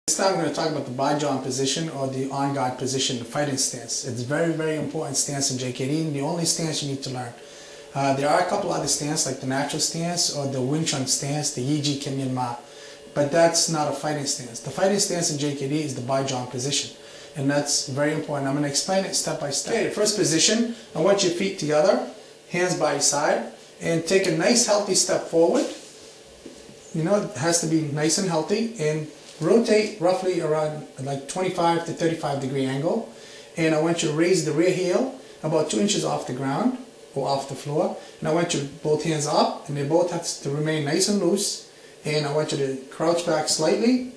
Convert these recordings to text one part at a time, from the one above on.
This time we're going to talk about the By-Jon position or the on guard position, the fighting stance. It's very, very important stance in JKD and the only stance you need to learn. There are a couple other stances like the natural stance or the Wing Chun stance, the Jeet Kune Do, but that's not a fighting stance. The fighting stance in JKD is the By-Jon position, and that's very important. I'm going to explain it step by step. Okay, the first position, I want your feet together, hands by your side, and take a nice healthy step forward. You know, it has to be nice and healthy, and rotate roughly around like 25 to 35 degree angle, and I want you to raise the rear heel about 2 inches off the ground or off the floor, and I want you both hands up, and they both have to remain nice and loose, and I want you to crouch back slightly,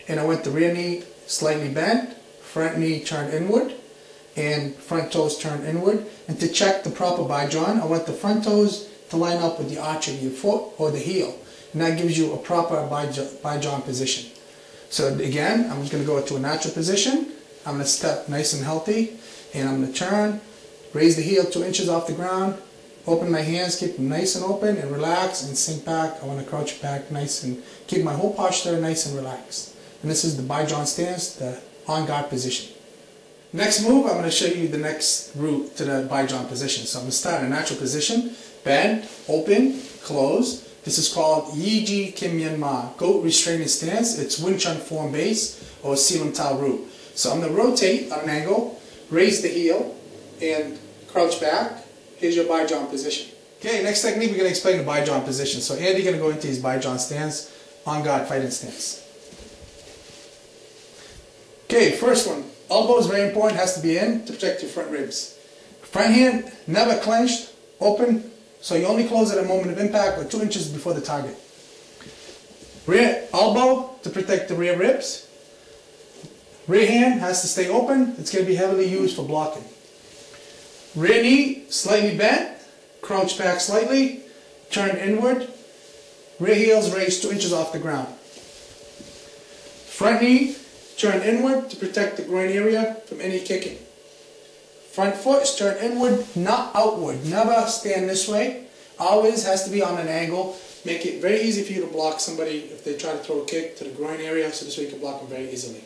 and I want the rear knee slightly bent, front knee turned inward, and front toes turned inward. And to check the proper By-Jon, I want the front toes to line up with the arch of your foot or the heel, and that gives you a proper By-Jon position. So again, I'm just going to go to a natural position. I'm going to step nice and healthy, and I'm going to turn, raise the heel 2 inches off the ground, open my hands, keep them nice and open, and relax and sink back. I want to crouch back nice and keep my whole posture nice and relaxed. And this is the By-Jon stance, the on guard position. Next move, I'm going to show you the next route to the By-Jon position. So I'm going to start in a natural position, bend, open, close. This is called Jeet Kune Do, goat restraining stance. It's Wing Chun form base or Silam Tao root. So I'm going to rotate on an angle, raise the heel, and crouch back. Here's your By-Jon position. Okay, next technique we're going to explain the By-Jon position. So Andy's going to go into his By-Jon stance, on guard fighting stance. Okay, first one. Elbow is very important, has to be in to protect your front ribs. Front hand, never clenched, open. So you only close at a moment of impact or 2 inches before the target. Rear elbow to protect the rear ribs. Rear hand has to stay open. It's going to be heavily used for blocking. Rear knee slightly bent, crouch back slightly, turn inward. Rear heels raised 2 inches off the ground. Front knee turn inward to protect the groin area from any kicking. Front foot is turned inward, not outward. Never stand this way. Always has to be on an angle. Make it very easy for you to block somebody if they try to throw a kick to the groin area, so this way you can block them very easily.